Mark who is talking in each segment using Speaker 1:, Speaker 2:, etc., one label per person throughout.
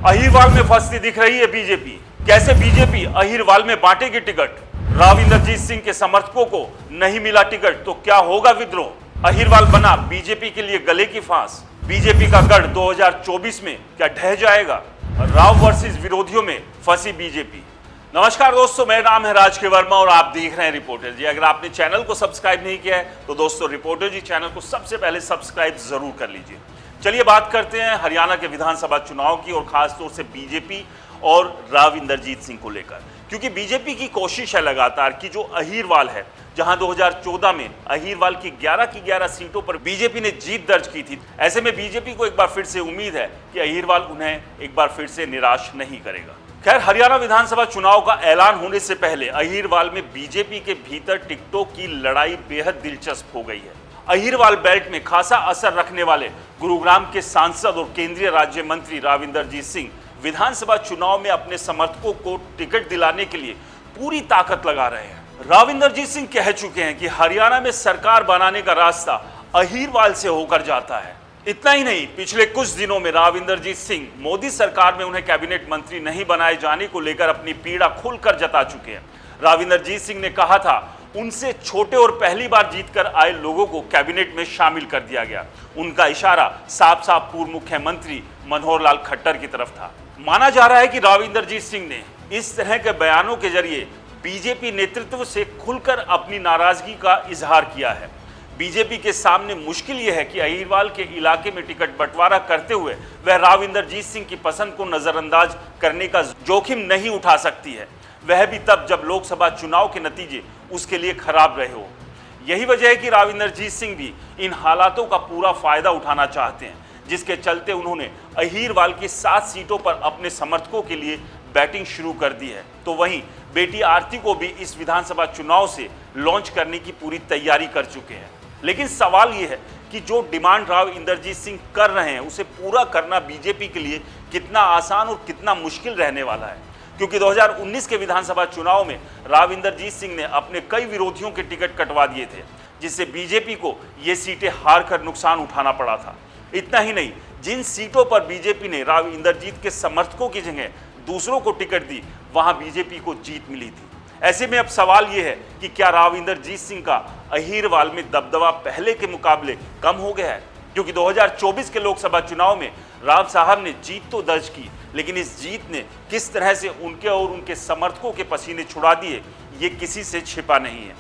Speaker 1: अहिरवाल में फंसती दिख रही है बीजेपी। कैसे बीजेपी अहिरवाल में बांटेगी टिकट? राव इंद्रजीत सिंह के समर्थकों को नहीं मिला टिकट तो क्या होगा विद्रोह? अहिरवाल बना बीजेपी के लिए गले की फांस। बीजेपी का गढ़ 2024 में क्या ढह जाएगा? राव वर्सेस विरोधियों में फंसी बीजेपी। नमस्कार दोस्तों, मेरा नाम है राजकीय वर्मा और आप देख रहे हैं रिपोर्टर जी। अगर आपने चैनल को सब्सक्राइब नहीं किया है तो दोस्तों रिपोर्टर जी चैनल को सबसे पहले सब्सक्राइब जरूर कर लीजिए। चलिए बात करते हैं हरियाणा के विधानसभा चुनाव की और खासतौर से बीजेपी और राव इंद्रजीत सिंह को लेकर, क्योंकि बीजेपी की कोशिश है लगातार कि जो अहिरवाल है, जहां 2014 में अहिरवाल की 11 सीटों पर बीजेपी ने जीत दर्ज की थी, ऐसे में बीजेपी को एक बार फिर से उम्मीद है कि अहिरवाल उन्हें एक बार फिर से निराश नहीं करेगा। खैर, हरियाणा विधानसभा चुनाव का ऐलान होने से पहले अहिरवाल में बीजेपी के भीतर टिकटों की लड़ाई बेहद दिलचस्प हो गई है। अहिरवाल बेल्ट में खासा असर रखने वाले गुरुग्राम के सांसद और केंद्रीय राज्य मंत्री राव इंद्रजीत सिंह विधानसभा चुनाव में अपने समर्थकों को टिकट दिलाने के लिए पूरी ताकत लगा रहे हैं। राव इंद्रजीत सिंह कह चुके हैं कि हरियाणा में सरकार बनाने का रास्ता अहिरवाल से होकर जाता है। इतना ही नहीं, पिछले कुछ दिनों में राव इंद्रजीत सिंह मोदी सरकार में उन्हें कैबिनेट मंत्री नहीं बनाए जाने को लेकर अपनी पीड़ा खुलकर जता चुके हैं। राव इंद्रजीत सिंह ने कहा था उनसे छोटे और पहली बार जीतकर आए लोगों को कैबिनेट में शामिल कर दिया गया। उनका इशारा साफ साफ पूर्व मुख्यमंत्री मनोहर लाल खट्टर की तरफ था। माना जा रहा है कि राव इंद्रजीत सिंह ने इस तरह के बयानों के जरिए बीजेपी नेतृत्व से खुलकर अपनी नाराजगी का इजहार किया है। बीजेपी के सामने मुश्किल यह है कि अहिरवाल के इलाके में टिकट बंटवारा करते हुए वह राव इंद्रजीत सिंह की पसंद को नजरअंदाज करने का जोखिम नहीं उठा सकती है, वह भी तब जब लोकसभा चुनाव के नतीजे उसके लिए खराब रहे हो। यही वजह है कि राव इंद्रजीत सिंह भी इन हालातों का पूरा फायदा उठाना चाहते हैं, जिसके चलते उन्होंने अहिरवाल की 7 सीटों पर अपने समर्थकों के लिए बैटिंग शुरू कर दी है। तो वहीं बेटी आरती को भी इस विधानसभा चुनाव से लॉन्च करने की पूरी तैयारी कर चुके हैं। लेकिन सवाल यह है कि जो डिमांड राव इंद्रजीत सिंह कर रहे हैं उसे पूरा करना बीजेपी के लिए कितना आसान और कितना मुश्किल रहने वाला है, क्योंकि 2019 के विधानसभा चुनाव में राव इंद्रजीत सिंह ने अपने कई विरोधियों के टिकट कटवा दिए थे, जिससे बीजेपी को ये सीटें हार कर नुकसान उठाना पड़ा था। इतना ही नहीं, जिन सीटों पर बीजेपी ने राव इंद्रजीत के समर्थकों की जगह दूसरों को टिकट दी, वहां बीजेपी को जीत मिली थी। ऐसे में अब सवाल यह है कि क्या राव इंद्रजीत सिंह का अहिरवाल में दबदबा पहले के मुकाबले कम हो गया है? क्योंकि 2024 के लोकसभा चुनाव में राव साहब ने जीत तो दर्ज की, लेकिन इस जीत ने किस तरह से उनके और उनके समर्थकों के पसीने छुड़ा दिए, ये किसी से छिपा नहीं है।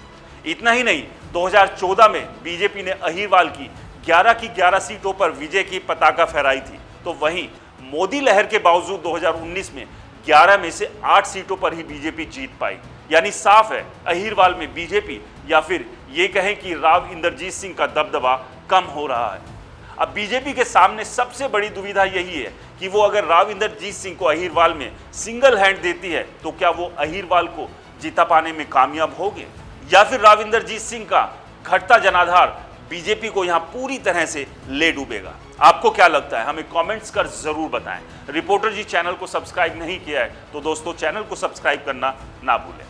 Speaker 1: इतना ही नहीं, 2014 में बीजेपी ने अहिरवाल की 11 सीटों पर विजय की पताका फहराई थी, तो वहीं मोदी लहर के बावजूद 2019 में 11 में से 8 सीटों पर ही बीजेपी जीत पाई। यानी साफ है, अहिरवाल में बीजेपी या फिर ये कहें कि राव इंद्रजीत सिंह का दबदबा कम हो रहा है। अब बीजेपी के सामने सबसे बड़ी दुविधा यही है कि वो अगर राव इंद्रजीत सिंह को अहिरवाल में सिंगल हैंड देती है तो क्या वो अहिरवाल को जीता पाने में कामयाब होंगे, या फिर राव इंद्रजीत सिंह का घटता जनाधार बीजेपी को यहां पूरी तरह से ले डूबेगा? आपको क्या लगता है? हमें कमेंट्स कर जरूर बताएं। रिपोर्टर जी चैनल को सब्सक्राइब नहीं किया है तो दोस्तों चैनल को सब्सक्राइब करना ना भूलें।